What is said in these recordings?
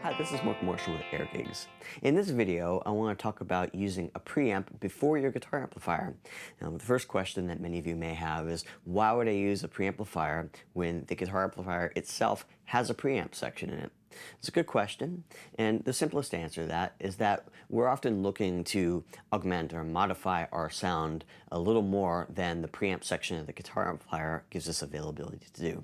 Hi, this is Mark Marshall with Air Gigs. In this video, I want to talk about using a preamp before your guitar amplifier. Now, the first question that many of you may have is, why would I use a preamplifier when the guitar amplifier itself has a preamp section in it? It's a good question, and the simplest answer to that is that we're often looking to augment or modify our sound a little more than the preamp section of the guitar amplifier gives us availability to do.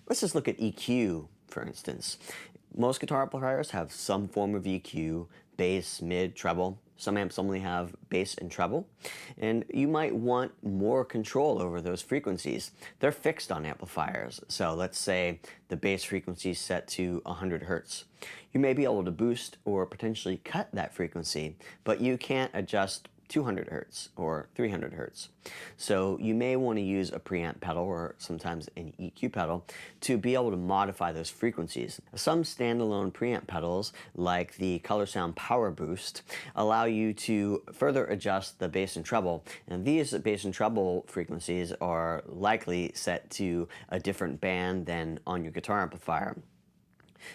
Let's just look at EQ, for instance. Most guitar amplifiers have some form of EQ, bass, mid, treble. Some amps only have bass and treble, and you might want more control over those frequencies. They're fixed on amplifiers, so let's say the bass frequency is set to 100 Hertz. You may be able to boost or potentially cut that frequency, but you can't adjust 200 Hertz or 300 Hertz. So you may want to use a preamp pedal or sometimes an EQ pedal to be able to modify those frequencies. Some standalone preamp pedals, like the Color Sound Power Boost, allow you to further adjust the bass and treble. And these bass and treble frequencies are likely set to a different band than on your guitar amplifier.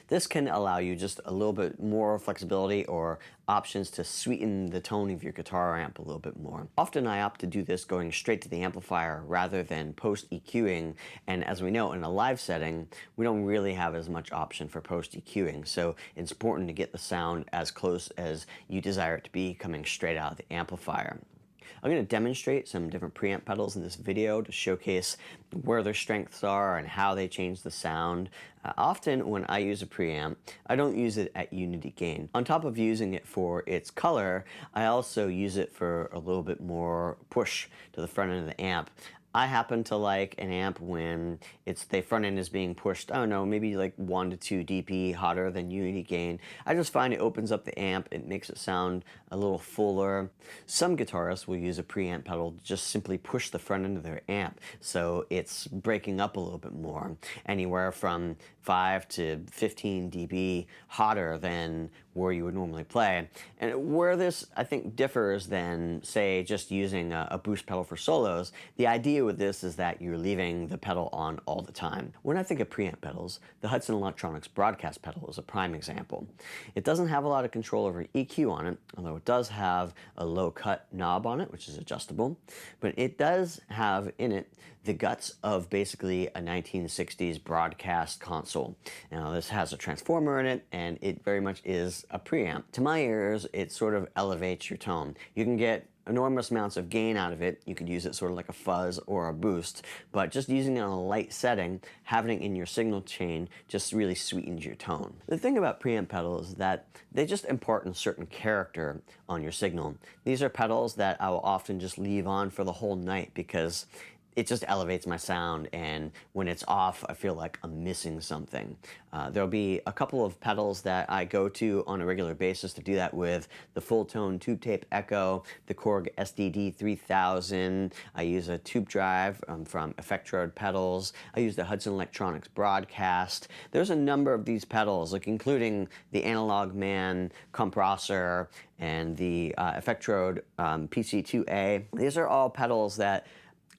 This can allow you just a little bit more flexibility or options to sweeten the tone of your guitar amp a little bit more. Often I opt to do this going straight to the amplifier rather than post EQing, and as we know, in a live setting, we don't really have as much option for post EQing, so it's important to get the sound as close as you desire it to be coming straight out of the amplifier. I'm going to demonstrate some different preamp pedals in this video to showcase where their strengths are and how they change the sound. Often when I use a preamp, I don't use it at unity gain. On top of using it for its color, I also use it for a little bit more push to the front end of the amp. I happen to like an amp when the front end is being pushed, I don't know, maybe like 1 to 2 dB hotter than unity gain. I just find it opens up the amp, it makes it sound a little fuller. Some guitarists will use a preamp pedal to just simply push the front end of their amp, so it's breaking up a little bit more, anywhere from 5 to 15 dB hotter than where you would normally play. And where this, I think, differs than, say, just using a boost pedal for solos, the idea with this is that you're leaving the pedal on all the time. When I think of preamp pedals, the Hudson Electronics broadcast pedal is a prime example. It doesn't have a lot of control over EQ on it, although it does have a low cut knob on it, which is adjustable, but it does have in it the guts of basically a 1960s broadcast console. Now, this has a transformer in it, and it very much is a preamp. To my ears, it sort of elevates your tone. You can get enormous amounts of gain out of it. You could use it sort of like a fuzz or a boost, but just using it on a light setting, having it in your signal chain just really sweetens your tone. The thing about preamp pedals is that they just impart a certain character on your signal. These are pedals that I will often just leave on for the whole night because it just elevates my sound, and when it's off, I feel like I'm missing something. There'll be a couple of pedals that I go to on a regular basis to do that with: the full tone tube tape echo, the Korg SDD-3000. I use a tube drive from Effectrode pedals. I use the Hudson Electronics broadcast. There's a number of these pedals, like including the Analog Man compressor and the Effectrode PC2A. These are all pedals that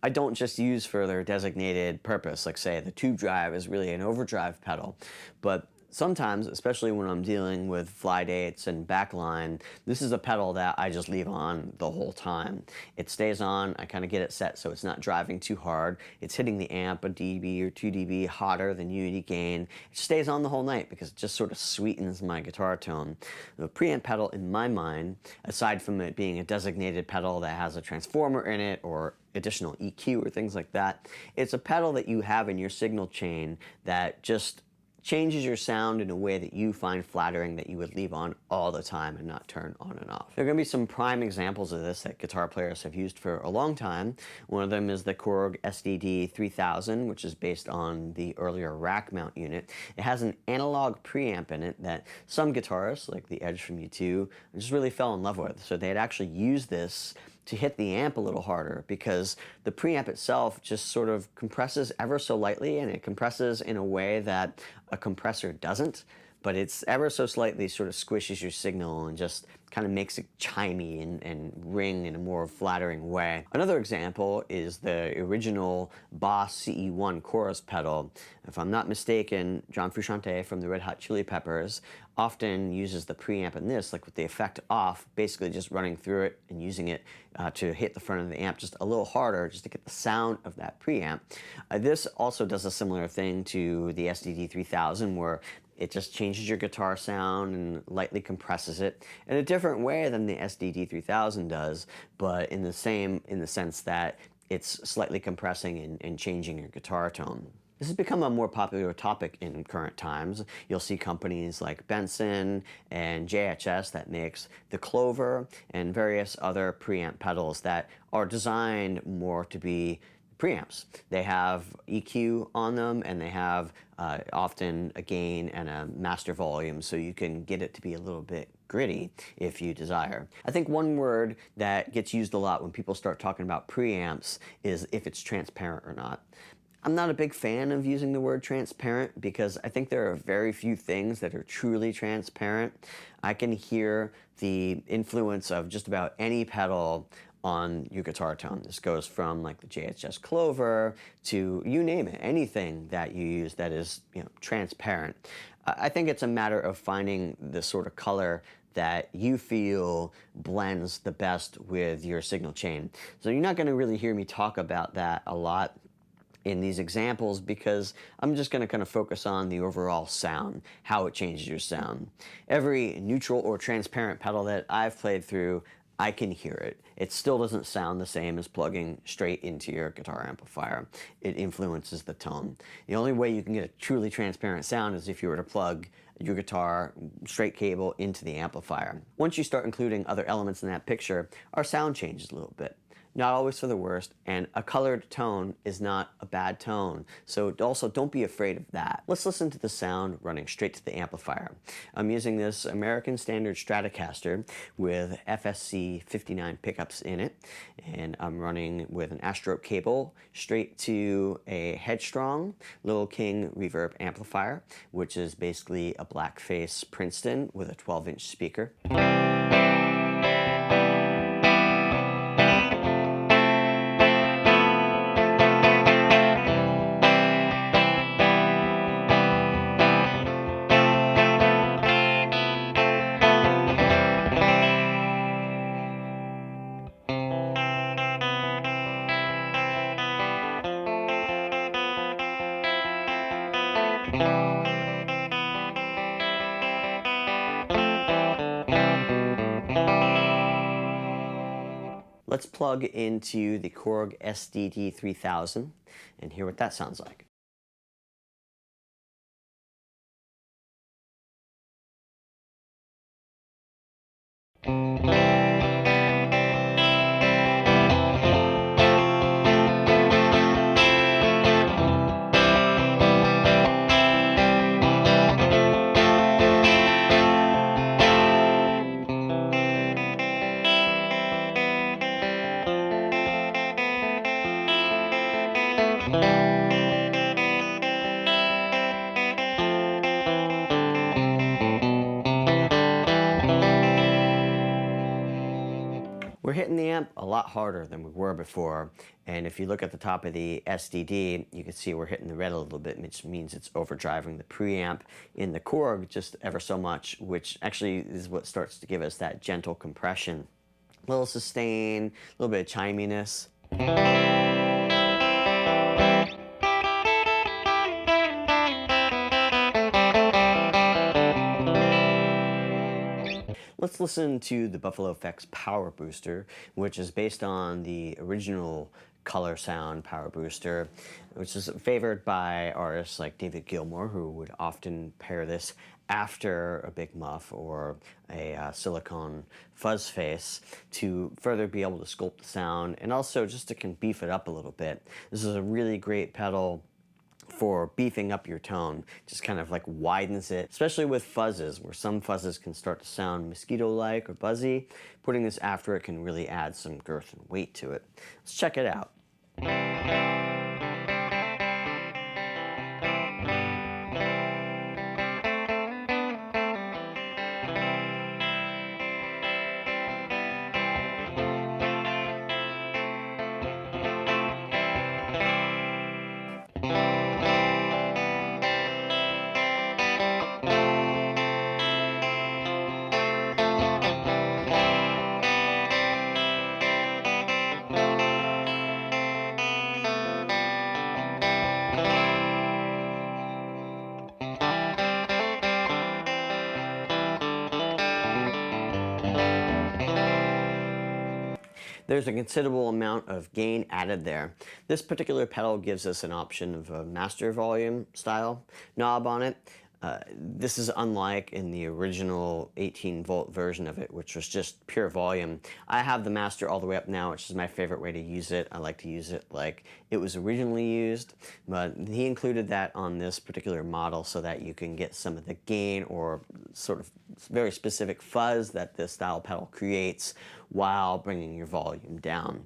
I don't just use for their designated purpose. Like, say, the tube drive is really an overdrive pedal, but sometimes, especially when I'm dealing with fly dates and backline, this is a pedal that I just leave on the whole time. It stays on, I kind of get it set so it's not driving too hard. It's hitting the amp a dB or 2 dB hotter than unity gain. It stays on the whole night because it just sort of sweetens my guitar tone. The preamp pedal, in my mind, aside from it being a designated pedal that has a transformer in it or additional EQ or things like that, it's a pedal that you have in your signal chain that just changes your sound in a way that you find flattering, that you would leave on all the time and not turn on and off. There are going to be some prime examples of this that guitar players have used for a long time. One of them is the Korg SDD-3000, which is based on the earlier rack mount unit. It has an analog preamp in it that some guitarists, like the Edge from U2, just really fell in love with. So they had actually used this to hit the amp a little harder because the preamp itself just sort of compresses ever so lightly, and it compresses in a way that a compressor doesn't, but it's ever so slightly sort of squishes your signal and just kind of makes it chimey and ring in a more flattering way. Another example is the original Boss CE1 chorus pedal. If I'm not mistaken, John Frusciante from the Red Hot Chili Peppers often uses the preamp in this, like with the effect off, basically just running through it and using it to hit the front of the amp just a little harder, just to get the sound of that preamp. This also does a similar thing to the SDD-3000, where it just changes your guitar sound and lightly compresses it in a different way than the SDD-3000 does, but in the sense that it's slightly compressing and changing your guitar tone. This has become a more popular topic in current times. You'll see companies like Benson and JHS that makes the Clover and various other preamp pedals that are designed more to be preamps. They have EQ on them, and they have often a gain and a master volume, so you can get it to be a little bit gritty if you desire. I think one word that gets used a lot when people start talking about preamps is if it's transparent or not. I'm not a big fan of using the word transparent because I think there are very few things that are truly transparent. I can hear the influence of just about any pedal on your guitar tone. This goes from like the JHS Clover to you name it, anything that you use that is, transparent. I think it's a matter of finding the sort of color that you feel blends the best with your signal chain. So you're not going to really hear me talk about that a lot in these examples because I'm just going to kind of focus on the overall sound, how it changes your sound. Every neutral or transparent pedal that I've played through, I can hear it. It still doesn't sound the same as plugging straight into your guitar amplifier. It influences the tone. The only way you can get a truly transparent sound is if you were to plug your guitar straight cable into the amplifier. Once you start including other elements in that picture, our sound changes a little bit. Not always for the worst, and a colored tone is not a bad tone, so also don't be afraid of that. Let's listen to the sound running straight to the amplifier. I'm using this American Standard Stratocaster with FSC 59 pickups in it, and I'm running with an Astrope cable straight to a Headstrong Little King reverb amplifier, which is basically a blackface Princeton with a 12-inch speaker. Let's plug into the Korg SDD-3000 and hear what that sounds like. We're hitting the amp a lot harder than we were before, and if you look at the top of the SDD, you can see we're hitting the red a little bit, which means it's overdriving the preamp in the Korg just ever so much, which actually is what starts to give us that gentle compression. A little sustain, a little bit of chiminess. Let's listen to the Buffalo Effects Power Booster, which is based on the original Color Sound Power Booster, which is favored by artists like David Gilmour, who would often pair this after a big muff or a silicone fuzz face to further be able to sculpt the sound and also just to can beef it up a little bit. This is a really great pedal for beefing up your tone. Just kind of like widens it, especially with fuzzes, where some fuzzes can start to sound mosquito-like or buzzy. Putting this after it can really add some girth and weight to it. Let's check it out. There's a considerable amount of gain added there. This particular pedal gives us an option of a master volume style knob on it. This is unlike in the original 18-volt version of it, which was just pure volume. I have the master all the way up now, which is my favorite way to use it. I like to use it like it was originally used, but he included that on this particular model so that you can get some of the gain or sort of very specific fuzz that this style pedal creates while bringing your volume down.